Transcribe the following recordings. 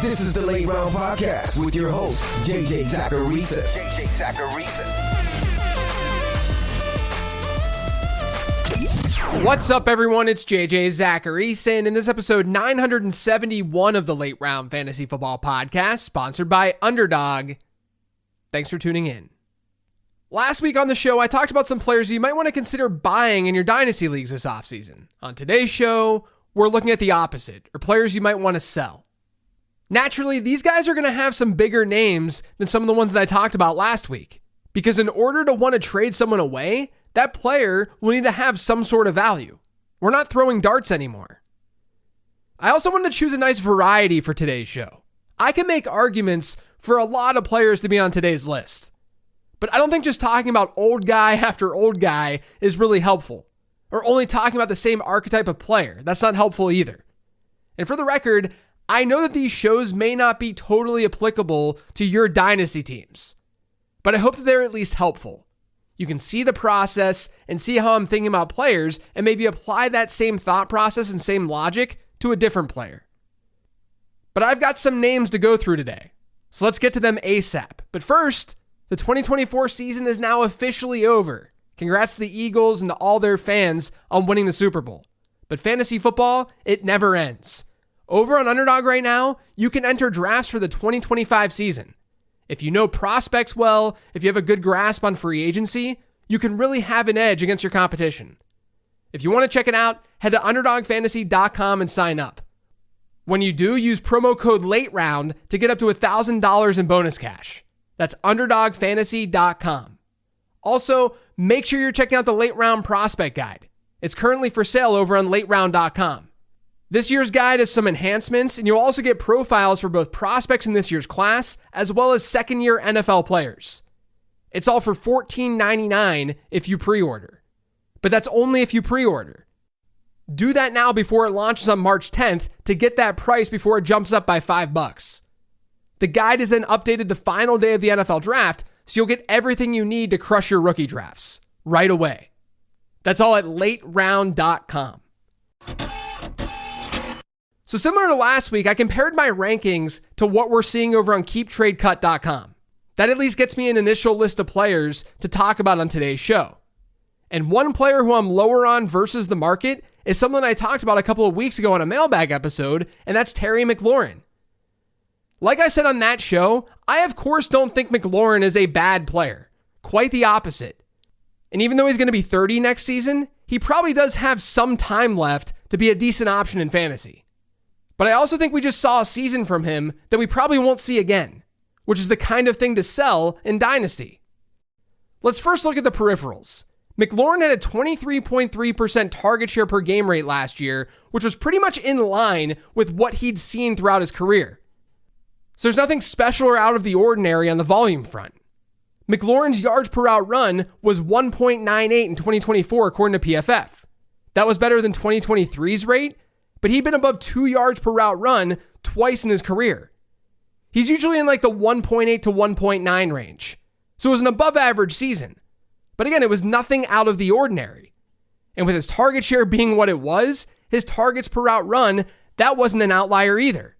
This is the Late Round Podcast with your host, JJ Zacharisa. What's up, everyone? It's JJ Zacharisa, and in this episode 971 of the Late Round Fantasy Football Podcast, sponsored by Underdog. Thanks for tuning in. Last week on the show, I talked about some players you might want to consider buying in your dynasty leagues this offseason. On today's show, we're looking at the opposite, or players you might want to sell. Naturally, these guys are going to have some bigger names than some of the ones that I talked about last week, because in order to want to trade someone away, that player will need to have some sort of value. We're not throwing darts anymore. I also wanted to choose a nice variety for today's show. I can make arguments for a lot of players to be on today's list, but I don't think just talking about old guy after old guy is really helpful, or only talking about the same archetype of player. That's not helpful either. And for the record, I know that these shows may not be totally applicable to your dynasty teams, but I hope that they're at least helpful. You can see the process and see how I'm thinking about players and maybe apply that same thought process and same logic to a different player. But I've got some names to go through today, so let's get to them ASAP. But first, the 2024 season is now officially over. Congrats to the Eagles and to all their fans on winning the Super Bowl. But fantasy football, it never ends. Over on Underdog right now, you can enter drafts for the 2025 season. If you know prospects well, if you have a good grasp on free agency, you can really have an edge against your competition. If you want to check it out, head to underdogfantasy.com and sign up. When you do, use promo code LATEROUND to get up to $1,000 in bonus cash. That's underdogfantasy.com. Also, make sure you're checking out the Late Round Prospect Guide. It's currently for sale over on lateround.com. This year's guide has some enhancements, and you'll also get profiles for both prospects in this year's class, as well as second-year NFL players. It's all for $14.99 if you pre-order. But that's only if you pre-order. Do that now before it launches on March 10th to get that price before it jumps up by $5. The guide is then updated the final day of the NFL draft, so you'll get everything you need to crush your rookie drafts right away. That's all at lateround.com. So similar to last week, I compared my rankings to what we're seeing over on keeptradecut.com. That at least gets me an initial list of players to talk about on today's show. And one player who I'm lower on versus the market is someone I talked about a couple of weeks ago on a mailbag episode, and that's Terry McLaurin. Like I said on that show, I of course don't think McLaurin is a bad player. Quite the opposite. And even though he's going to be 30 next season, he probably does have some time left to be a decent option in fantasy. But I also think we just saw a season from him that we probably won't see again, which is the kind of thing to sell in Dynasty. Let's first look at the peripherals. McLaurin had a 23.3% target share per game rate last year, which was pretty much in line with what he'd seen throughout his career. So there's nothing special or out of the ordinary on the volume front. McLaurin's yards per route run was 1.98 in 2024 according to PFF. That was better than 2023's rate, but he'd been above 2 yards per route run twice in his career. He's usually in like the 1.8 to 1.9 range. So it was an above average season. But again, it was nothing out of the ordinary. And with his target share being what it was, his targets per route run, that wasn't an outlier either.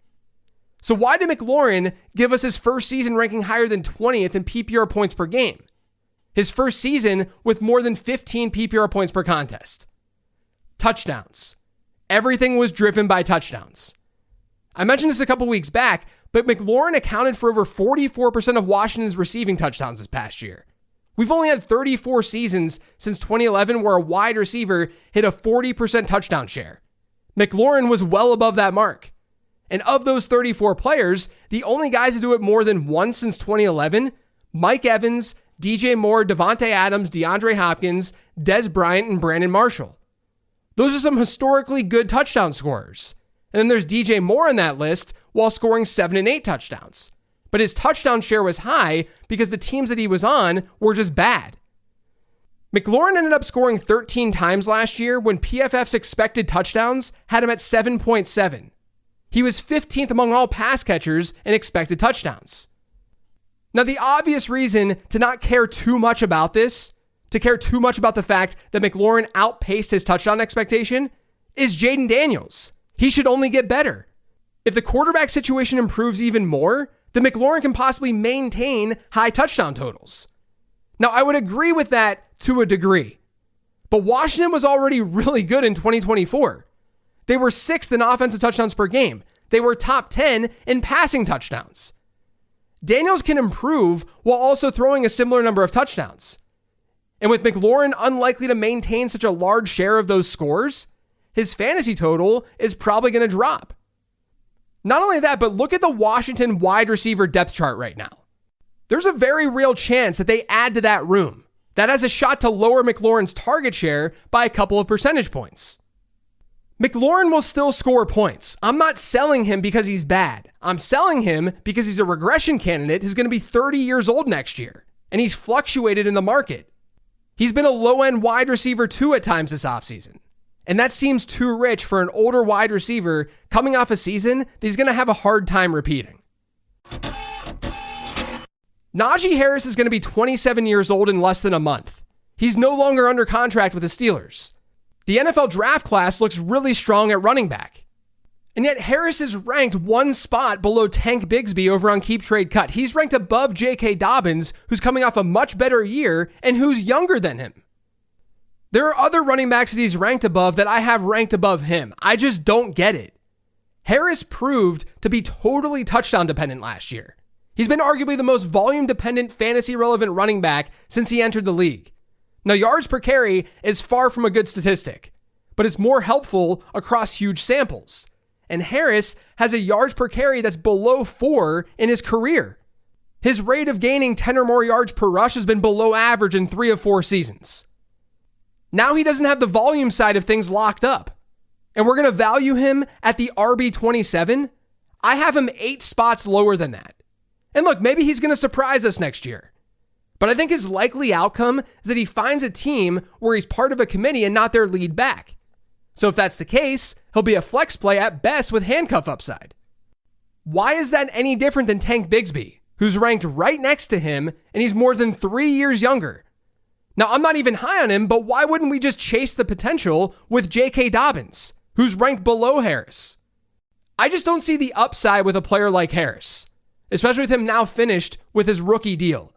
So why did McLaurin give us his first season ranking higher than 20th in PPR points per game? His first season with more than 15 PPR points per contest. Touchdowns. Everything was driven by touchdowns. I mentioned this a couple weeks back, but McLaurin accounted for over 44% of Washington's receiving touchdowns this past year. We've only had 34 seasons since 2011 where a wide receiver hit a 40% touchdown share. McLaurin was well above that mark. And of those 34 players, the only guys to do it more than once since 2011, Mike Evans, DJ Moore, Devontae Adams, DeAndre Hopkins, Dez Bryant, and Brandon Marshall. Those are some historically good touchdown scorers. And then there's DJ Moore on that list while scoring 7 and 8 touchdowns. But his touchdown share was high because the teams that he was on were just bad. McLaurin ended up scoring 13 times last year when PFF's expected touchdowns had him at 7.7. He was 15th among all pass catchers in expected touchdowns. Now, the obvious reason to not care too much about this, to care too much about the fact that McLaurin outpaced his touchdown expectation, is Jaden Daniels. He should only get better. If the quarterback situation improves even more, then McLaurin can possibly maintain high touchdown totals. Now, I would agree with that to a degree, but Washington was already really good in 2024. They were 6th in offensive touchdowns per game. They were top 10 in passing touchdowns. Daniels can improve while also throwing a similar number of touchdowns. And with McLaurin unlikely to maintain such a large share of those scores, his fantasy total is probably going to drop. Not only that, but look at the Washington wide receiver depth chart right now. There's a very real chance that they add to that room. That has a shot to lower McLaurin's target share by a couple of percentage points. McLaurin will still score points. I'm not selling him because he's bad. I'm selling him because he's a regression candidate who's going to be 30 years old next year, and he's fluctuated in the market. He's been a low-end wide receiver too at times this offseason, and that seems too rich for an older wide receiver coming off a season that he's going to have a hard time repeating. Najee Harris is going to be 27 years old in less than a month. He's no longer under contract with the Steelers. The NFL draft class looks really strong at running back. And yet Harris is ranked one spot below Tank Bigsby over on Keep Trade Cut. He's ranked above J.K. Dobbins, who's coming off a much better year and who's younger than him. There are other running backs that he's ranked above that I have ranked above him. I just don't get it. Harris proved to be totally touchdown dependent last year. He's been arguably the most volume dependent fantasy relevant running back since he entered the league. Now, yards per carry is far from a good statistic, but it's more helpful across huge samples. And Harris has a yards per carry that's below 4 in his career. His rate of gaining 10 or more yards per rush has been below average in 3 of 4 seasons. Now he doesn't have the volume side of things locked up. And we're going to value him at the RB27. I have him 8 spots lower than that. And look, maybe he's going to surprise us next year. But I think his likely outcome is that he finds a team where he's part of a committee and not their lead back. So if that's the case, he'll be a flex play at best with handcuff upside. Why is that any different than Tank Bigsby, who's ranked right next to him and he's more than 3 years younger? Now, I'm not even high on him, but why wouldn't we just chase the potential with J.K. Dobbins, who's ranked below Harris? I just don't see the upside with a player like Harris, especially with him now finished with his rookie deal.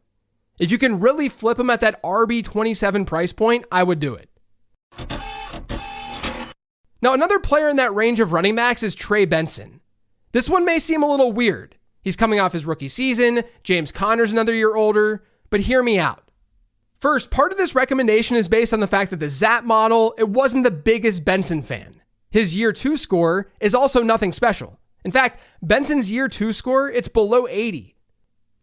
If you can really flip him at that RB27 price point, I would do it. Now, another player in that range of running backs is Trey Benson. This one may seem a little weird. He's coming off his rookie season. James Conner's another year older, but hear me out. First, part of this recommendation is based on the fact that the ZAP model, it wasn't the biggest Benson fan. His year 2 score is also nothing special. In fact, Benson's year 2 score, it's below 80.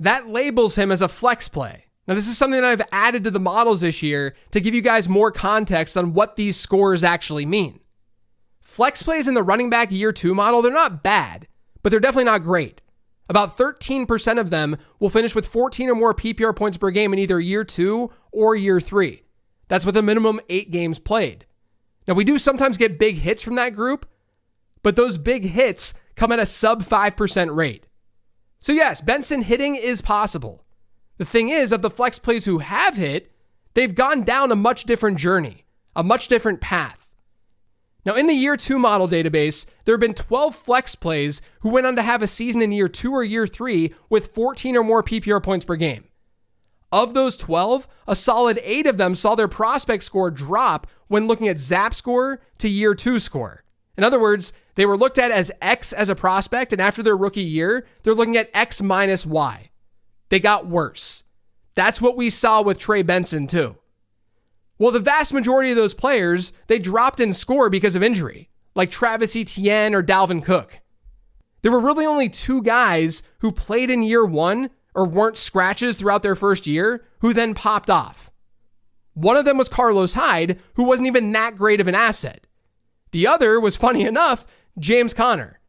That labels him as a flex play. Now, this is something that I've added to the models this year to give you guys more context on what these scores actually mean. Flex plays in the running back year 2 model, they're not bad, but they're definitely not great. About 13% of them will finish with 14 or more PPR points per game in either year 2 or year 3. That's with a minimum 8 games played. Now, we do sometimes get big hits from that group, but those big hits come at a sub 5% rate. So yes, Benson hitting is possible. The thing is, of the flex plays who have hit, they've gone down a much different journey, a much different path. Now, in the year 2 model database, there have been 12 flex plays who went on to have a season in year 2 or year 3 with 14 or more PPR points per game. Of those 12, a solid 8 of them saw their prospect score drop when looking at ZAP score to year 2 score. In other words, they were looked at as X as a prospect, and after their rookie year, they're looking at X minus Y. They got worse. That's what we saw with Trey Benson too. Well, the vast majority of those players, they dropped in score because of injury, like Travis Etienne or Dalvin Cook. There were really only 2 guys who played in year 1 or weren't scratches throughout their first year who then popped off. One of them was Carlos Hyde, who wasn't even that great of an asset. The other was, funny enough, James Conner.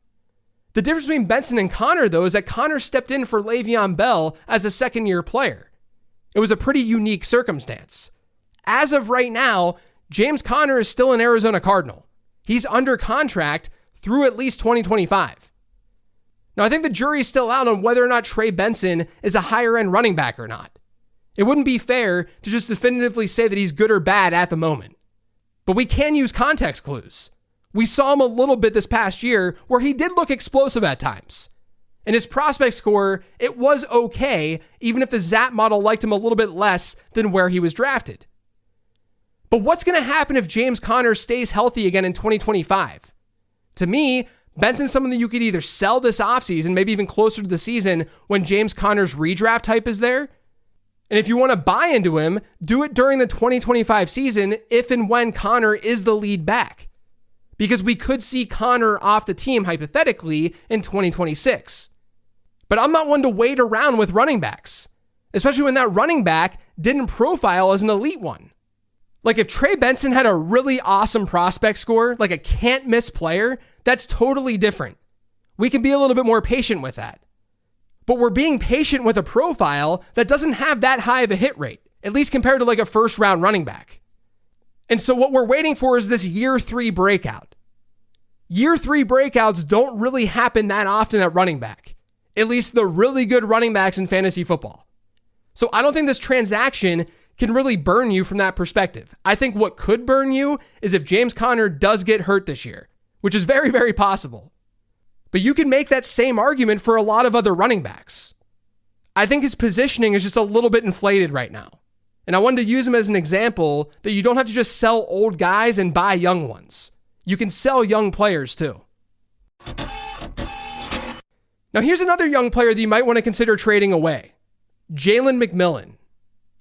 The difference between Benson and Conner, though, is that Conner stepped in for Le'Veon Bell as a second-year player. It was a pretty unique circumstance. As of right now, James Conner is still an Arizona Cardinal. He's under contract through at least 2025. Now, I think the jury's still out on whether or not Trey Benson is a higher-end running back or not. It wouldn't be fair to just definitively say that he's good or bad at the moment. But we can use context clues. We saw him a little bit this past year where he did look explosive at times. And his prospect score, it was okay, even if the ZAP model liked him a little bit less than where he was drafted. But what's going to happen if James Conner stays healthy again in 2025? To me, Benson's someone that you could either sell this offseason, maybe even closer to the season when James Conner's redraft hype is there. And if you want to buy into him, do it during the 2025 season if and when Conner is the lead back. Because we could see Conner off the team hypothetically in 2026. But I'm not one to wait around with running backs, especially when that running back didn't profile as an elite one. Like if Trey Benson had a really awesome prospect score, like a can't miss player, that's totally different. We can be a little bit more patient with that. But we're being patient with a profile that doesn't have that high of a hit rate, at least compared to like a first round running back. And so what we're waiting for is this year 3 breakout. Year 3 breakouts don't really happen that often at running back, at least the really good running backs in fantasy football. So I don't think this transaction can really burn you from that perspective. I think what could burn you is if James Conner does get hurt this year, which is very, very possible. But you can make that same argument for a lot of other running backs. I think his positioning is just a little bit inflated right now. And I wanted to use him as an example that you don't have to just sell old guys and buy young ones. You can sell young players too. Now here's another young player that you might want to consider trading away. Jalen McMillan.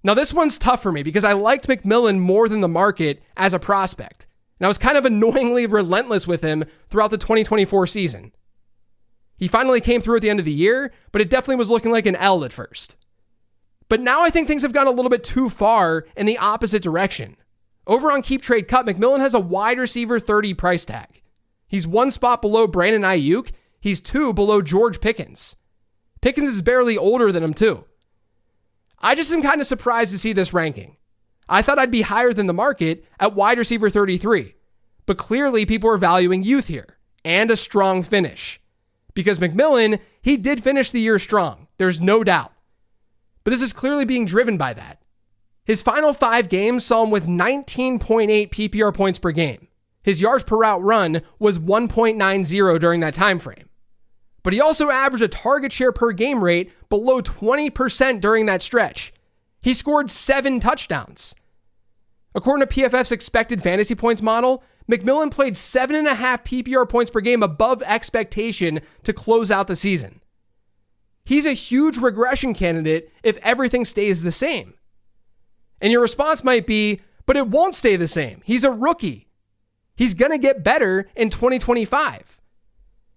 Now this one's tough for me because I liked McMillan more than the market as a prospect. And I was kind of annoyingly relentless with him throughout the 2024 season. He finally came through at the end of the year, but it definitely was looking like an L at first. But now I think things have gone a little bit too far in the opposite direction. Over on Keep Trade Cut, McMillan has a wide receiver 30 price tag. He's 1 spot below Brandon Ayuk. He's 2 below George Pickens. Pickens is barely older than him too. I just am kind of surprised to see this ranking. I thought I'd be higher than the market at wide receiver 33. But clearly people are valuing youth here and a strong finish. Because McMillan, he did finish the year strong. There's no doubt. But this is clearly being driven by that. His final 5 games saw him with 19.8 PPR points per game. His yards per route run was 1.90 during that time frame. But he also averaged a target share per game rate below 20% during that stretch. He scored 7 touchdowns. According to PFF's expected fantasy points model, McMillan played 7.5 PPR points per game above expectation to close out the season. He's a huge regression candidate if everything stays the same. And your response might be, but it won't stay the same. He's a rookie. He's going to get better in 2025.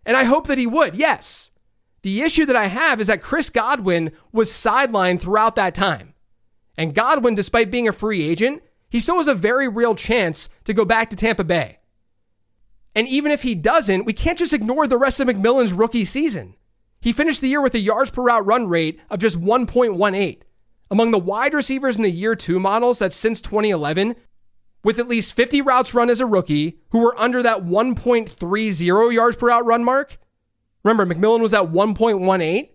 And I hope that he would, yes. The issue that I have is that Chris Godwin was sidelined throughout that time. And Godwin, despite being a free agent, he still has a very real chance to go back to Tampa Bay. And even if he doesn't, we can't just ignore the rest of McMillan's rookie season. He finished the year with a yards per route run rate of just 1.18. Among the wide receivers in the year 2 models that's since 2011, with at least 50 routes run as a rookie who were under that 1.30 yards per route run mark. Remember, McMillan was at 1.18.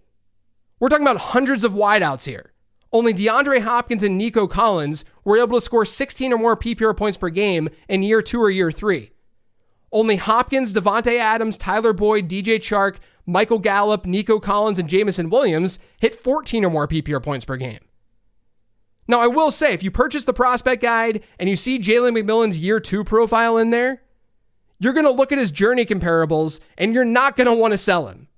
We're talking about hundreds of wideouts here. Only DeAndre Hopkins and Nico Collins were able to score 16 or more PPR points per game in year 2 or year 3. Only Hopkins, Devontae Adams, Tyler Boyd, DJ Chark, Michael Gallup, Nico Collins, and Jamison Williams hit 14 or more PPR points per game. Now, I will say, if you purchase the prospect guide and you see Jalen McMillan's year 2 profile in there, you're going to look at his journey comparables and you're not going to want to sell him.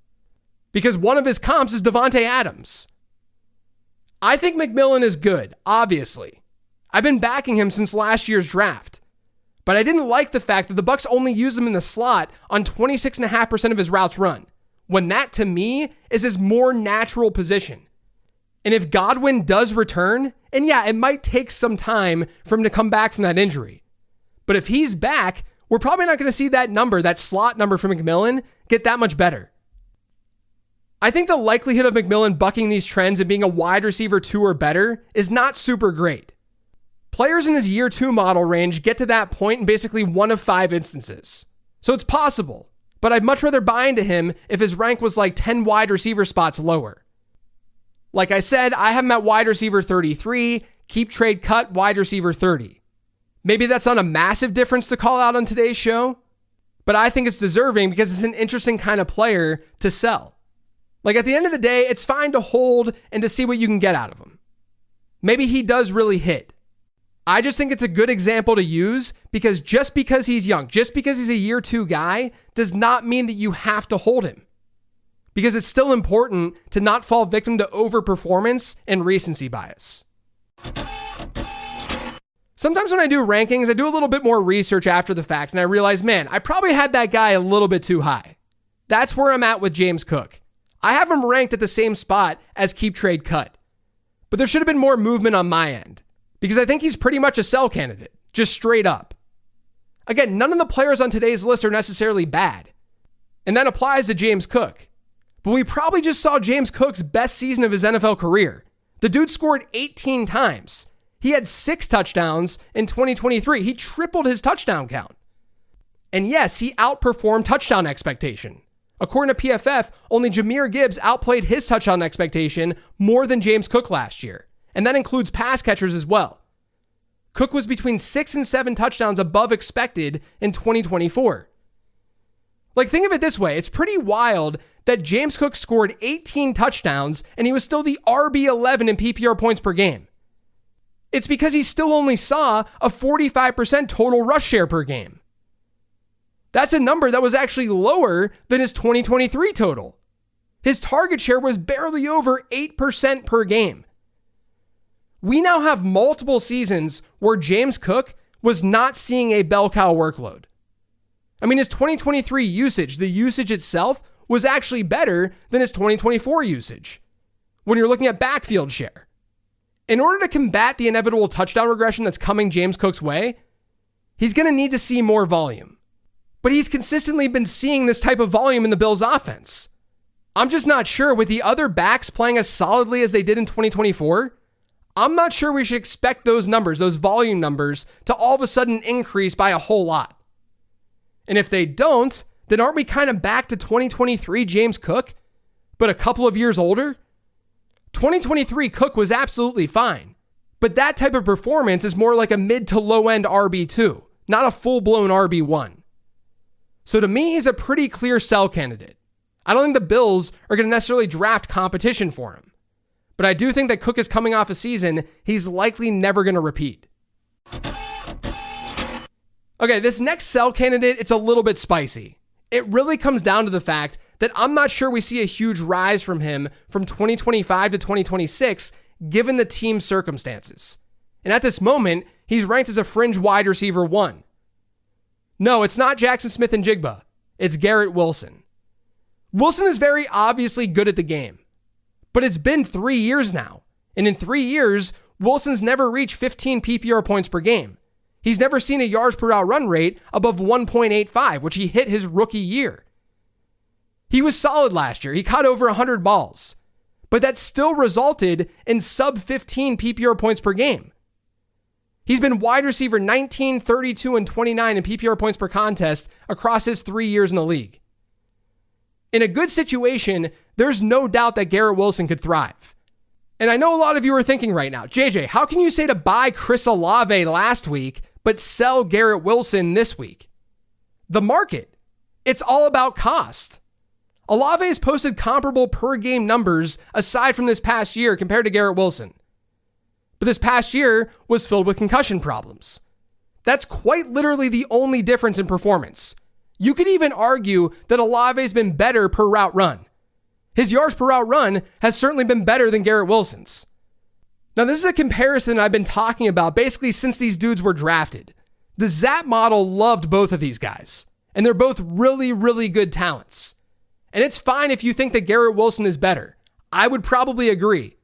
Because one of his comps is Devontae Adams. I think McMillan is good, obviously. I've been backing him since last year's draft. But I didn't like the fact that the Bucs only used him in the slot on 26.5% of his routes run, when that, to me, is his more natural position. And if Godwin does return, and yeah, it might take some time for him to come back from that injury. But if he's back, we're probably not going to see that number, that slot number for McMillan, get that much better. I think the likelihood of McMillan bucking these trends and being a wide receiver 2 or better is not super great. Players in his year 2 model range get to that point in basically 1 of 5 instances. So it's possible, but I'd much rather buy into him if his rank was like 10 wide receiver spots lower. Like I said, I have him at wide receiver 33, Keep Trade Cut wide receiver 30. Maybe that's not a massive difference to call out on today's show, But I think it's deserving because it's an interesting kind of player to sell. Like at the end of the day, it's fine to hold and to see what you can get out of him. Maybe he does really hit. I just think it's a good example to use because just because he's young, just because he's a year 2 guy, does not mean that you have to hold him. Because it's still important to not fall victim to overperformance and recency bias. Sometimes when I do rankings, I do a little bit more research after the fact and I realize, man, I probably had that guy a little bit too high. That's where I'm at with James Cook. I have him ranked at the same spot as Keep Trade Cut. But there should have been more movement on my end because I think he's pretty much a sell candidate, just straight up. Again, none of the players on today's list are necessarily bad. And that applies to James Cook. But we probably just saw James Cook's best season of his NFL career. The dude scored 18 times. He had 6 touchdowns in 2023. He tripled his touchdown count. And yes, he outperformed touchdown expectation. According to PFF, only Jahmyr Gibbs outplayed his touchdown expectation more than James Cook last year. And that includes pass catchers as well. Cook was between 6 and 7 touchdowns above expected in 2024. Like, think of it this way. It's pretty wild that James Cook scored 18 touchdowns and he was still the RB11 in PPR points per game. It's because he still only saw a 45% total rush share per game. That's a number that was actually lower than his 2023 total. His target share was barely over 8% per game. We now have multiple seasons where James Cook was not seeing a bell cow workload. I mean, his 2023 usage, the usage itself, was actually better than his 2024 usage when you're looking at backfield share. In order to combat the inevitable touchdown regression that's coming James Cook's way, he's going to need to see more volume. But he's consistently been seeing this type of volume in the Bills' offense. I'm just not sure with the other backs playing as solidly as they did in 2024, I'm not sure we should expect those numbers, those volume numbers, to all of a sudden increase by a whole lot. And if they don't, then aren't we kind of back to 2023 James Cook, but a couple of years older? 2023 Cook was absolutely fine, but that type of performance is more like a mid to low end RB2, not a full-blown RB1. So to me, he's a pretty clear sell candidate. I don't think the Bills are going to necessarily draft competition for him, but I do think that Cook is coming off a season he's likely never going to repeat. Okay, this next sell candidate, it's a little bit spicy. It really comes down to the fact that I'm not sure we see a huge rise from him from 2025 to 2026, given the team's circumstances. And at this moment, he's ranked as a fringe wide receiver 1. No, it's not Jackson Smith and Jigba. It's Garrett Wilson. Wilson is very obviously good at the game, but it's been 3 years now. And in 3 years, Wilson's never reached 15 PPR points per game. He's never seen a yards per route run rate above 1.85, which he hit his rookie year. He was solid last year. He caught over 100 balls, but that still resulted in sub 15 PPR points per game. He's been wide receiver 19, 32, and 29 in PPR points per contest across his 3 years in the league. In a good situation, there's no doubt that Garrett Wilson could thrive. And I know a lot of you are thinking right now, JJ, how can you say to buy Chris Olave last week, but sell Garrett Wilson this week? The market. It's all about cost. Olave has posted comparable per game numbers aside from this past year compared to Garrett Wilson. But this past year was filled with concussion problems. That's quite literally the only difference in performance. You could even argue that Olave's been better per route run. His yards per route run has certainly been better than Garrett Wilson's. Now, this is a comparison I've been talking about basically since these dudes were drafted. The Zap model loved both of these guys, and they're both really, really good talents. And it's fine if you think that Garrett Wilson is better. I would probably agree.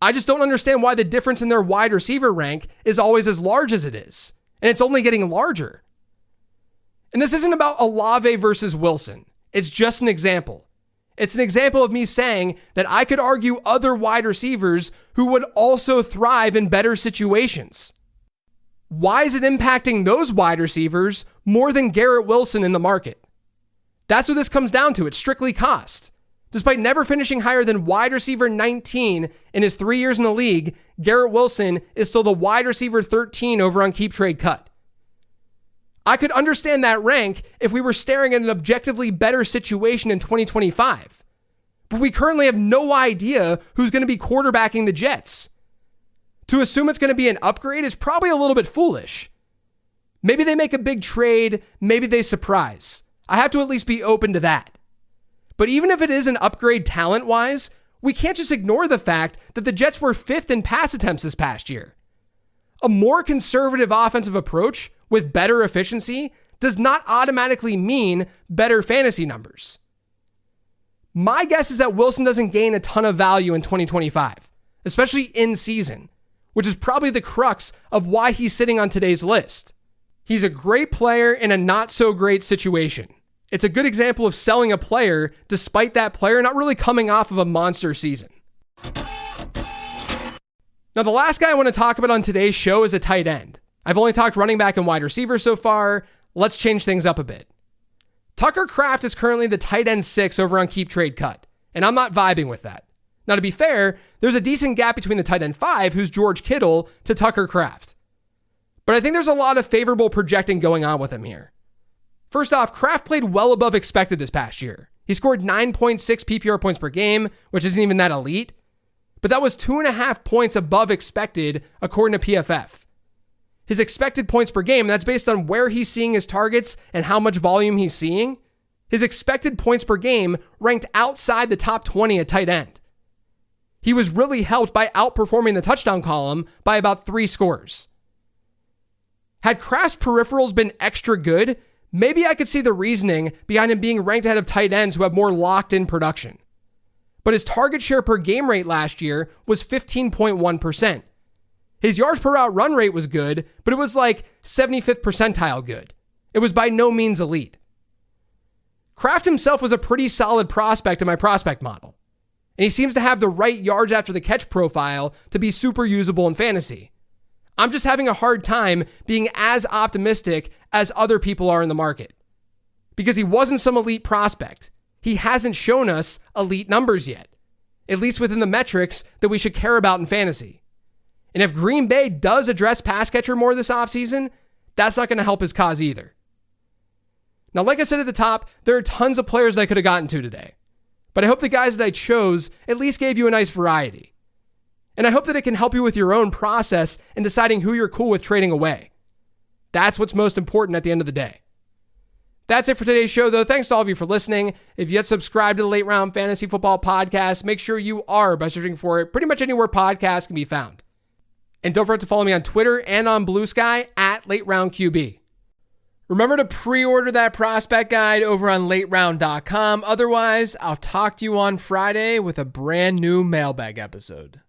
I just don't understand why the difference in their wide receiver rank is always as large as it is. And it's only getting larger. And this isn't about Olave versus Wilson. It's just an example. It's an example of me saying that I could argue other wide receivers who would also thrive in better situations. Why is it impacting those wide receivers more than Garrett Wilson in the market? That's what this comes down to. It's strictly cost. Despite never finishing higher than wide receiver 19 in his 3 years in the league, Garrett Wilson is still the wide receiver 13 over on Keep Trade Cut. I could understand that rank if we were staring at an objectively better situation in 2025. But we currently have no idea who's going to be quarterbacking the Jets. To assume it's going to be an upgrade is probably a little bit foolish. Maybe they make a big trade, maybe they surprise. I have to at least be open to that. But even if it is an upgrade talent-wise, we can't just ignore the fact that the Jets were 5th in pass attempts this past year. A more conservative offensive approach with better efficiency does not automatically mean better fantasy numbers. My guess is that Wilson doesn't gain a ton of value in 2025, especially in season, which is probably the crux of why he's sitting on today's list. He's a great player in a not so great situation. It's a good example of selling a player despite that player not really coming off of a monster season. Now, the last guy I want to talk about on today's show is a tight end. I've only talked running back and wide receiver so far. Let's change things up a bit. Tucker Kraft is currently the tight end 6 over on Keep Trade Cut, and I'm not vibing with that. Now, to be fair, there's a decent gap between the tight end 5, who's George Kittle, to Tucker Kraft. But I think there's a lot of favorable projecting going on with him here. First off, Kraft played well above expected this past year. He scored 9.6 PPR points per game, which isn't even that elite, but that was 2.5 points above expected according to PFF. His expected points per game, that's based on where he's seeing his targets and how much volume he's seeing. His expected points per game ranked outside the top 20 at tight end. He was really helped by outperforming the touchdown column by about 3 scores. Had Kraft's peripherals been extra good, maybe I could see the reasoning behind him being ranked ahead of tight ends who have more locked-in production. But his target share per game rate last year was 15.1%. His yards per route run rate was good, but it was like 75th percentile good. It was by no means elite. Kraft himself was a pretty solid prospect in my prospect model, and he seems to have the right yards after the catch profile to be super usable in fantasy. I'm just having a hard time being as optimistic as other people are in the market. Because he wasn't some elite prospect. He hasn't shown us elite numbers yet, at least within the metrics that we should care about in fantasy. And if Green Bay does address pass catcher more this offseason, that's not going to help his cause either. Now, like I said at the top, there are tons of players that I could have gotten to today. But I hope the guys that I chose at least gave you a nice variety. And I hope that it can help you with your own process in deciding who you're cool with trading away. That's what's most important at the end of the day. That's it for today's show, though. Thanks to all of you for listening. If you yet subscribe to the Late Round Fantasy Football Podcast, make sure you are by searching for it pretty much anywhere podcasts can be found. And don't forget to follow me on Twitter and on Blue Sky at Late Round QB. Remember to pre-order that prospect guide over on lateround.com. Otherwise, I'll talk to you on Friday with a brand new mailbag episode.